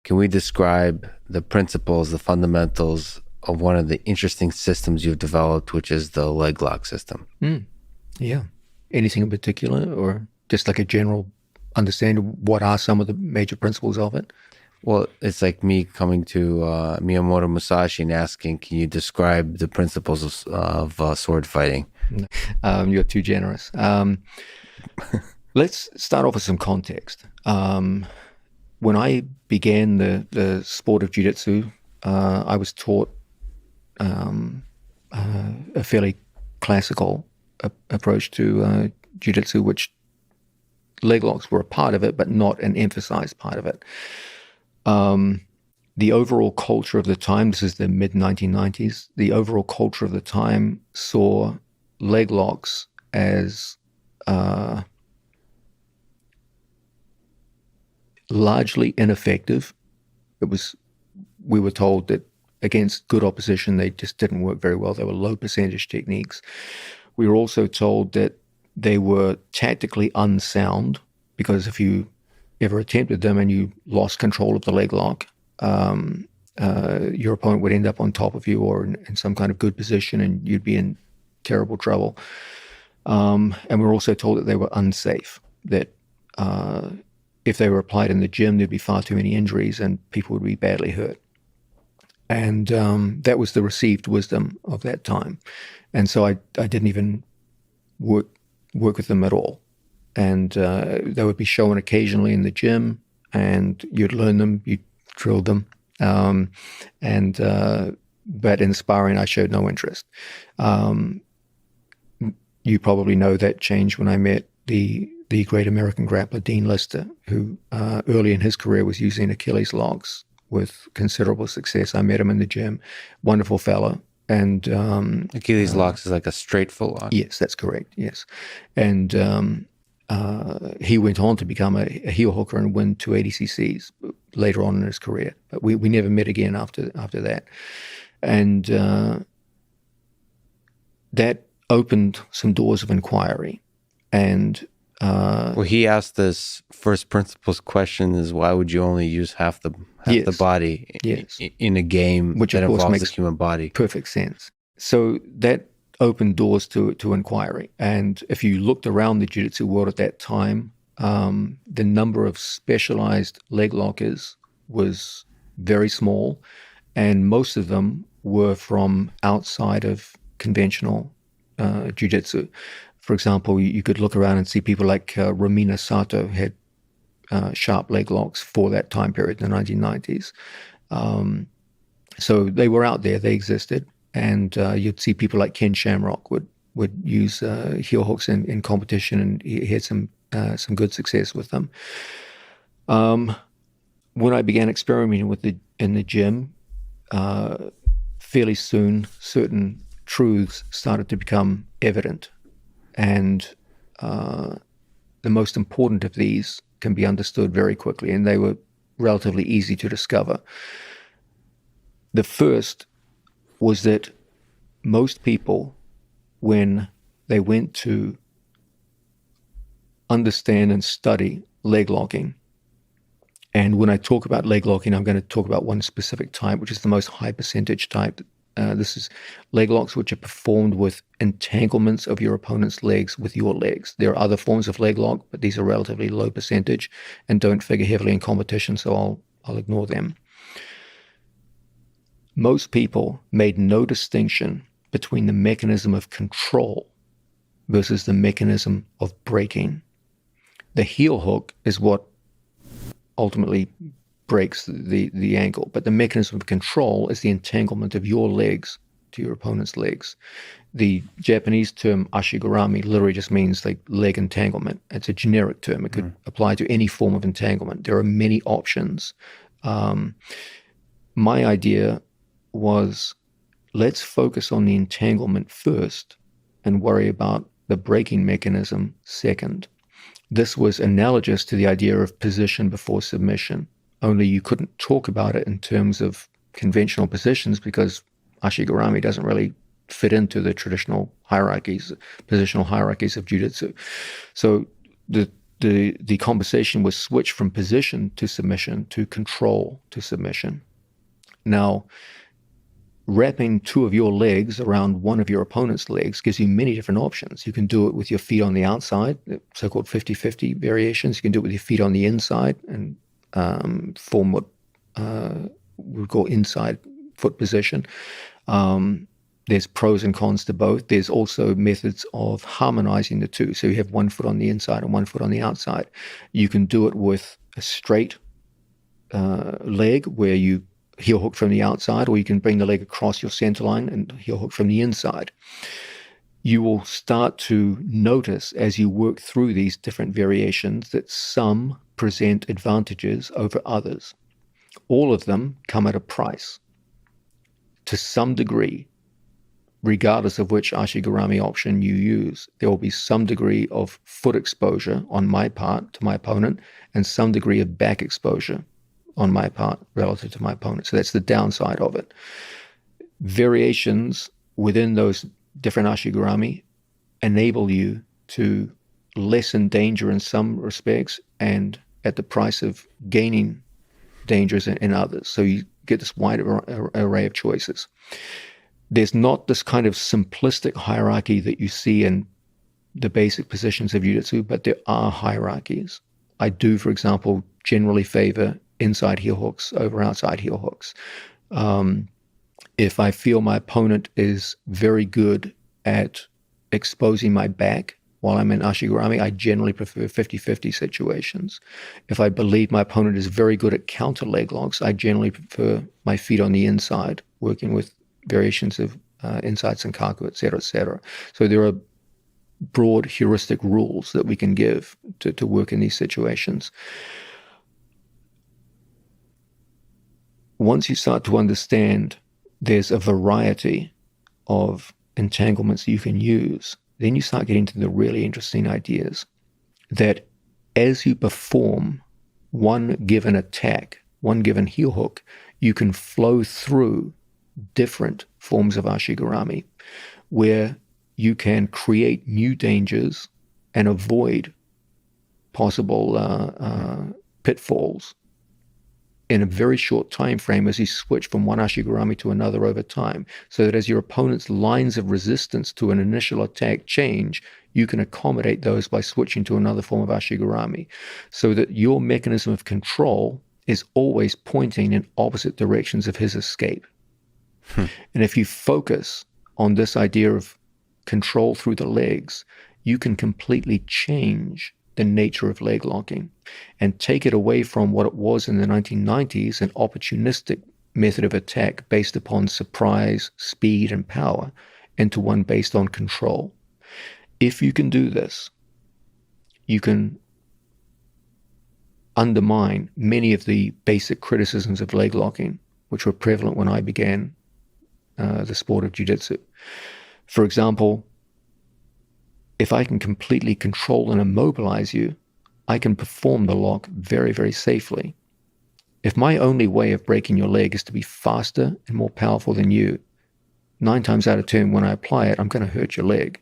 can we describe the principles, the fundamentals of one of the interesting systems you've developed, which is the leg lock system? Yeah. Anything in particular, or just like a general understanding? What are some of the major principles of it? Well, it's like me coming to Miyamoto Musashi and asking, can you describe the principles of sword fighting? You're too generous. Let's start off with some context. When I began the sport of jiu-jitsu, I was taught a fairly classical approach to jiu-jitsu, which leg locks were a part of it, but not an emphasized part of it. The overall culture of the time, this is the mid-1990s, the overall culture of the time saw leg locks as largely ineffective. We were told that against good opposition, they just didn't work very well. They were low percentage techniques. We were also told that they were tactically unsound, because if you ever attempted them and you lost control of the leg lock, your opponent would end up on top of you or in some kind of good position, and you'd be in terrible trouble. And we were also told that they were unsafe, that if they were applied in the gym, there'd be far too many injuries and people would be badly hurt. And that was the received wisdom of that time. And so I didn't even work with them at all. And they would be shown occasionally in the gym, and you'd learn them, you'd drill them. But in sparring, I showed no interest. You probably know that changed when I met the great American grappler, Dean Lister, who early in his career was using Achilles locks with considerable success. I met him in the gym. Wonderful fellow. And Achilles locks is like a straight foot lock? Yes, that's correct, yes. And he went on to become a heel hooker and win 280 cc's later on in his career. But we never met again after that. And that opened some doors of inquiry. And well, he asked this first principles question is, why would you only use half the body in a game which that of course involves makes the human body? Perfect sense. So that opened doors to inquiry. And if you looked around the jiu-jitsu world at that time, the number of specialized leg lockers was very small, and most of them were from outside of conventional jiu-jitsu. For example, you could look around and see people like Romina Sato had sharp leg locks for that time period in the 1990s. So they were out there, they existed. And you'd see people like Ken Shamrock would use heel hooks in competition, and he had some good success with them. When I began experimenting in the gym, fairly soon certain truths started to become evident. And the most important of these can be understood very quickly, and they were relatively easy to discover. The first was that most people, when they went to understand and study leg locking, and when I talk about leg locking, I'm going to talk about one specific type, which is the most high percentage type. This is leg locks which are performed with entanglements of your opponent's legs with your legs. There are other forms of leg lock, but these are relatively low percentage and don't figure heavily in competition, so I'll ignore them. Most people made no distinction between the mechanism of control versus the mechanism of breaking. The heel hook is what ultimately breaks the ankle, but the mechanism of control is the entanglement of your legs to your opponent's legs. The Japanese term ashigurami literally just means like leg entanglement. It's a generic term. It could apply to any form of entanglement. There are many options. My idea was, let's focus on the entanglement first and worry about the breaking mechanism second. This was analogous to the idea of position before submission, only you couldn't talk about it in terms of conventional positions because ashigurami doesn't really fit into the traditional hierarchies, positional hierarchies of jiu-jitsu. So the the conversation was switched from position to submission to control to submission. Now, wrapping two of your legs around one of your opponent's legs gives you many different options. You can do it with your feet on the outside, so-called 50-50 variations. You can do it with your feet on the inside and form what we would call inside foot position. There's pros and cons to both. There's also methods of harmonizing the two. So you have one foot on the inside and one foot on the outside. You can do it with a straight leg where you heel hook from the outside, or you can bring the leg across your center line and heel hook from the inside. You will start to notice as you work through these different variations that some present advantages over others. All of them come at a price. To some degree, regardless of which ashigarami option you use, there will be some degree of foot exposure on my part to my opponent and some degree of back exposure on my part relative to my opponent. So that's the downside of it. Variations within those different ashigarami enable you to lessen danger in some respects and at the price of gaining dangers in others. So you get this wide array of choices. There's not this kind of simplistic hierarchy that you see in the basic positions of jiu-jitsu, but there are hierarchies. I do, for example, generally favor inside heel hooks over outside heel hooks. If I feel my opponent is very good at exposing my back while I'm in ashigarami, I generally prefer 50-50 situations. If I believe my opponent is very good at counter leg locks, I generally prefer my feet on the inside, working with variations of inside sankaku, et cetera, So there are broad heuristic rules that we can give to work in these situations. Once you start to understand there's a variety of entanglements you can use, then you start getting to the really interesting ideas that as you perform one given attack, one given heel hook, you can flow through different forms of ashigarami where you can create new dangers and avoid possible pitfalls in a very short time frame as you switch from one ashigarami to another over time, so that as your opponent's lines of resistance to an initial attack change, you can accommodate those by switching to another form of ashigarami, so that your mechanism of control is always pointing in opposite directions of his escape. And if you focus on this idea of control through the legs, you can completely change the nature of leg locking and take it away from what it was in the 1990s, an opportunistic method of attack based upon surprise, speed, and power, into one based on control. If you can do this, you can undermine many of the basic criticisms of leg locking, which were prevalent when I began the sport of jiu-jitsu. For example, if I can completely control and immobilize you, I can perform the lock very, very safely. If my only way of breaking your leg is to be faster and more powerful than you, 9 times out of 10 when I apply it, I'm going to hurt your leg,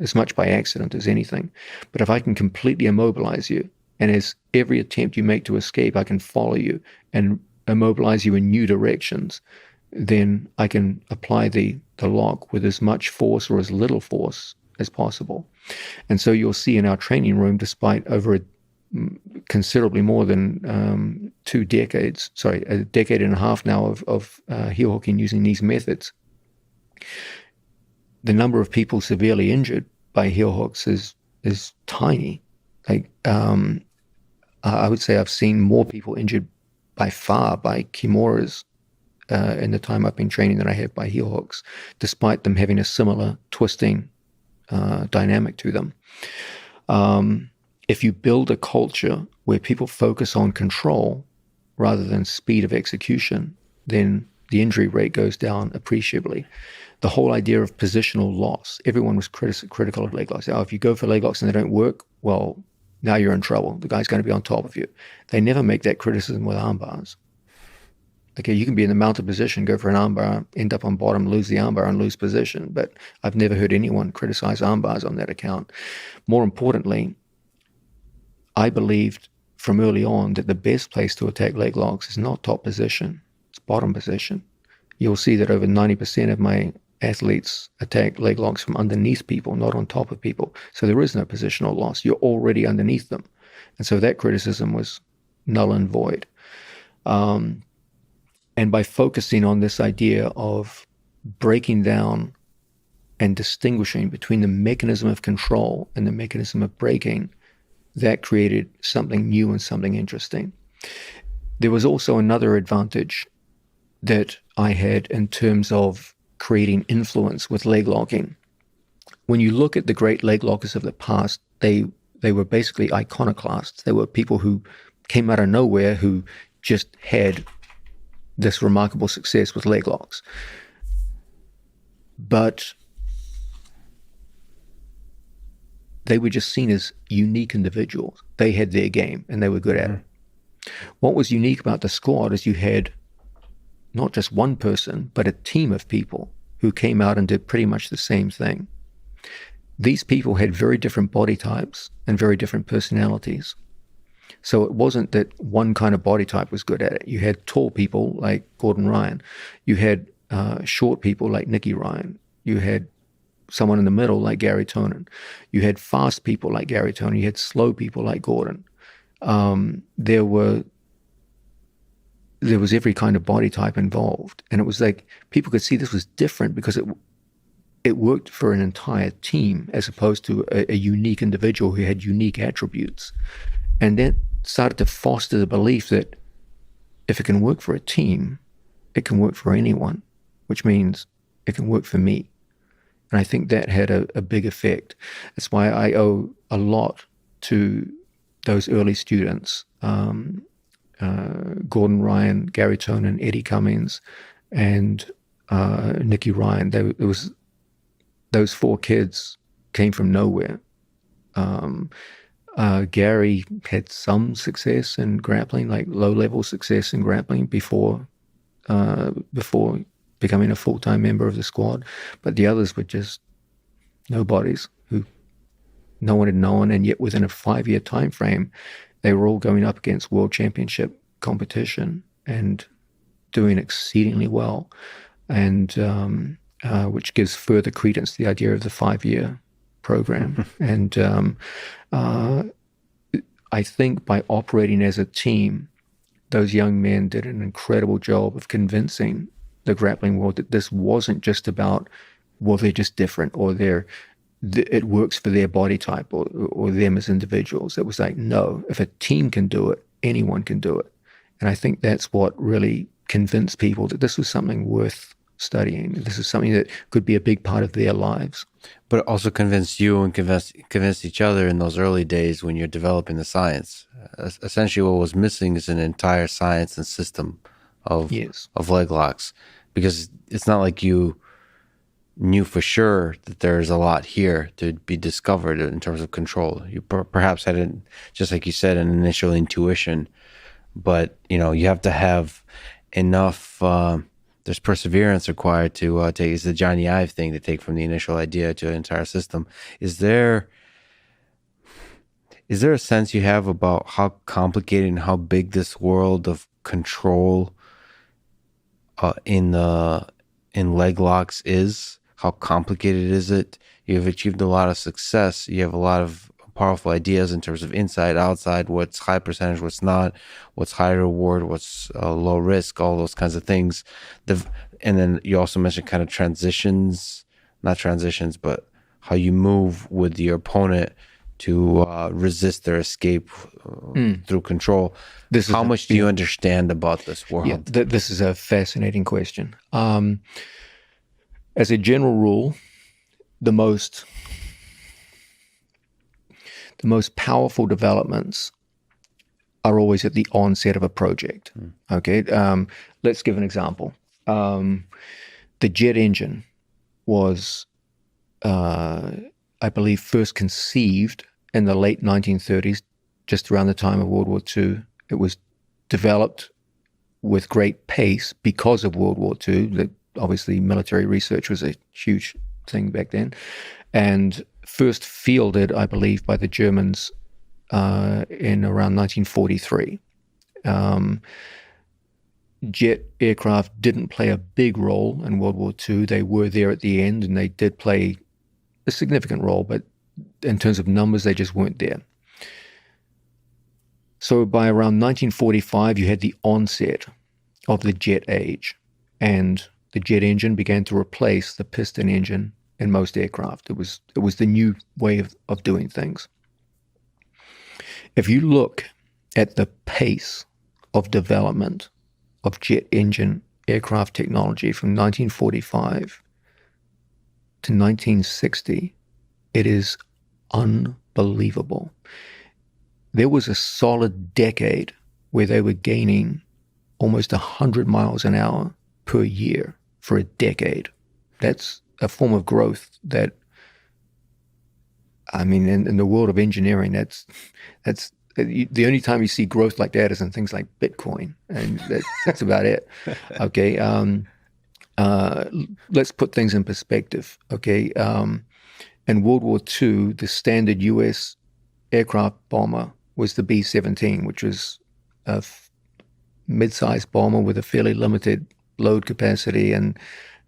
as much by accident as anything. But if I can completely immobilize you, and as every attempt you make to escape, I can follow you and immobilize you in new directions, then I can apply the lock with as much force or as little force as possible. And so you'll see in our training room, despite over considerably more than 2 decades, a decade and a half now of heel hooking using these methods, the number of people severely injured by heel hooks is tiny. Like I would say I've seen more people injured by far by kimuras in the time I've been training than I have by heel hooks, despite them having a similar twisting dynamic to them. If you build a culture where people focus on control rather than speed of execution, then the injury rate goes down appreciably. The whole idea of positional loss, everyone was critical of leg locks. Oh, if you go for leg locks and they don't work, well, now you're in trouble. The guy's going to be on top of you. They never make that criticism with arm bars. Okay, you can be in the mounted position, go for an armbar, end up on bottom, lose the armbar and lose position. But I've never heard anyone criticize arm bars on that account. More importantly, I believed from early on that the best place to attack leg locks is not top position, it's bottom position. You'll see that over 90% of my athletes attack leg locks from underneath people, not on top of people. So there is no positional loss. You're already underneath them. And so that criticism was null and void. And by focusing on this idea of breaking down and distinguishing between the mechanism of control and the mechanism of breaking, that created something new and something interesting. There was also another advantage that I had in terms of creating influence with leg locking. When you look at the great leg lockers of the past, they were basically iconoclasts. They were people who came out of nowhere who just had this remarkable success with leg locks. But they were just seen as unique individuals. They had their game and they were good at it. What was unique about the squad is you had not just one person, but a team of people who came out and did pretty much the same thing. These people had very different body types and very different personalities. So it wasn't that one kind of body type was good at it. You had tall people like Gordon Ryan. You had short people like Nicky Ryan. You had someone in the middle like Gary Tonin. You had fast people like Gary Tonin. You had slow people like Gordon. There was every kind of body type involved. And it was like people could see this was different because it worked for an entire team as opposed to a unique individual who had unique attributes. And that started to foster the belief that if it can work for a team, it can work for anyone, which means it can work for me. And I think that had a big effect. That's why I owe a lot to those early students, Gordon Ryan, Gary Tonin, Eddie Cummings, and Nicky Ryan. Those four kids came from nowhere. Gary had some success in grappling, like low-level success in grappling before becoming a full-time member of the squad. But the others were just nobodies who no one had known, and yet within a 5-year time frame, they were all going up against world championship competition and doing exceedingly well, and which gives further credence to the idea of the 5-year program. And I think by operating as a team, those young men did an incredible job of convincing the grappling world that this wasn't just about, well, they're just different, or it works for their body type or them as individuals. It was like, no, if a team can do it, anyone can do it. And I think that's what really convinced people that this was something worth studying. This is something that could be a big part of their lives. But it also convinced you and convinced each other in those early days when you're developing the science. Essentially what was missing is an entire science and system of leg locks, because it's not like you knew for sure that there's a lot here to be discovered in terms of control. You perhaps had, just like you said, an initial intuition, but you have to have enough. There's perseverance required to take. It's the Johnny Ive thing to take from the initial idea to an entire system. Is there a sense you have about how complicated and how big this world of control in leg locks is? How complicated is it? You've achieved a lot of success. You have a lot of powerful ideas in terms of inside, outside, what's high percentage, what's not, what's high reward, what's low risk, all those kinds of things. And then you also mentioned kind of not transitions, but how you move with your opponent to resist their escape through control. How much do you understand about this world? Yeah, this is a fascinating question. As a general rule, the most powerful developments are always at the onset of a project. Okay, let's give an example. The jet engine was, I believe, first conceived in the late 1930s, just around the time of World War II. It was developed with great pace because of World War II. Obviously, military research was a huge thing back then. And first fielded, I believe, by the Germans in around 1943. Jet aircraft didn't play a big role in World War II. They were there at the end, and they did play a significant role, but in terms of numbers, they just weren't there. So by around 1945, you had the onset of the jet age, and the jet engine began to replace the piston engine in most aircraft. It was the new way of doing things. If you look at the pace of development of jet engine aircraft technology from 1945 to 1960, it is unbelievable. There was a solid decade where they were gaining almost 100 miles an hour per year for a decade. That's a form of growth that, I mean, in the world of engineering, that's the only time you see growth like that is in things like Bitcoin, and that's about it. Okay, let's put things in perspective. Okay, in World War II, the standard U.S. aircraft bomber was the B-17, which was a mid-sized bomber with a fairly limited load capacity and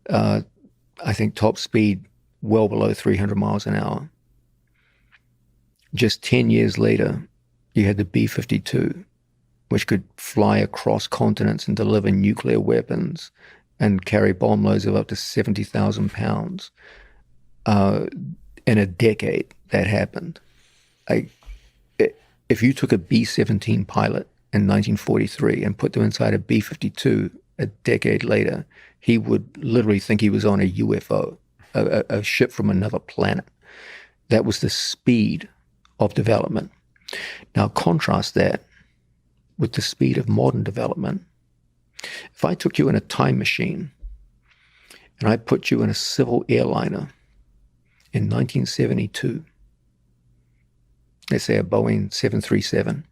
I think top speed well below 300 miles an hour. Just 10 years later, you had the B-52, which could fly across continents and deliver nuclear weapons and carry bomb loads of up to 70,000 pounds. In a decade, that happened. If you took a B-17 pilot in 1943 and put them inside a B-52 a decade later, he would literally think he was on a UFO, a ship from another planet. That was the speed of development. Now contrast that with the speed of modern development. If I took you in a time machine and I put you in a civil airliner in 1972, let's say a Boeing 737,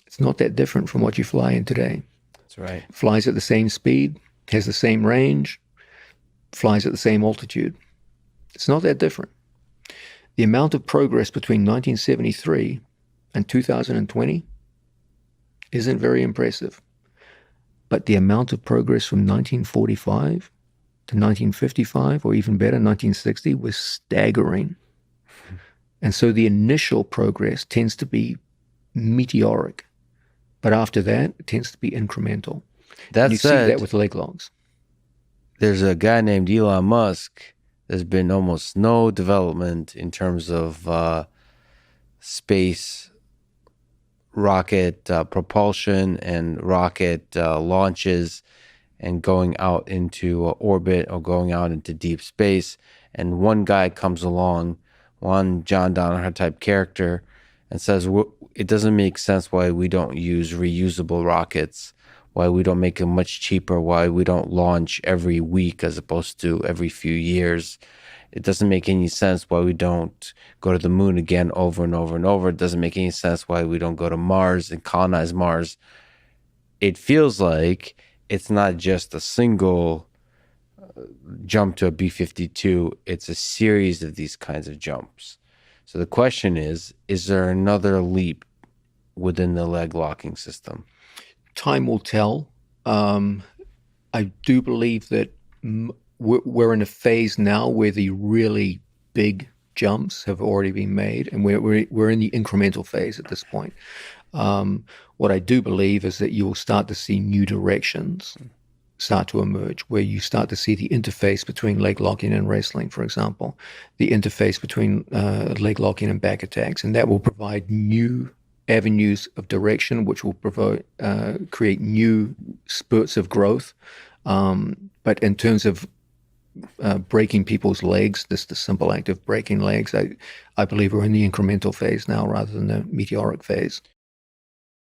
it's not that different from what you fly in today. That's right. Flies at the same speed, has the same range, flies at the same altitude. It's not that different. The amount of progress between 1973 and 2020 isn't very impressive. But the amount of progress from 1945 to 1955, or even better, 1960, was staggering. And so the initial progress tends to be meteoric. But after that, it tends to be incremental. That you said, see that with leg logs. There's a guy named Elon Musk. There's been almost no development in terms of space rocket propulsion and rocket launches and going out into orbit or going out into deep space. And one guy comes along, one John Danahera type character, and says, it doesn't make sense why we don't use reusable rockets, why we don't make them much cheaper, why we don't launch every week as opposed to every few years. It doesn't make any sense why we don't go to the moon again over and over and over. It doesn't make any sense why we don't go to Mars and colonize Mars. It feels like it's not just a single jump to a B-52. It's a series of these kinds of jumps. So the question is there another leap within the leg locking system? Time will tell. I do believe that we're in a phase now where the really big jumps have already been made, and we're in the incremental phase at this point. What I do believe is that you will start to see new directions start to emerge, where you start to see the interface between leg locking and wrestling, for example, the interface between leg locking and back attacks, and that will provide new avenues of direction, which will create new spurts of growth. But in terms of breaking people's legs, just the simple act of breaking legs, I believe we're in the incremental phase now rather than the meteoric phase.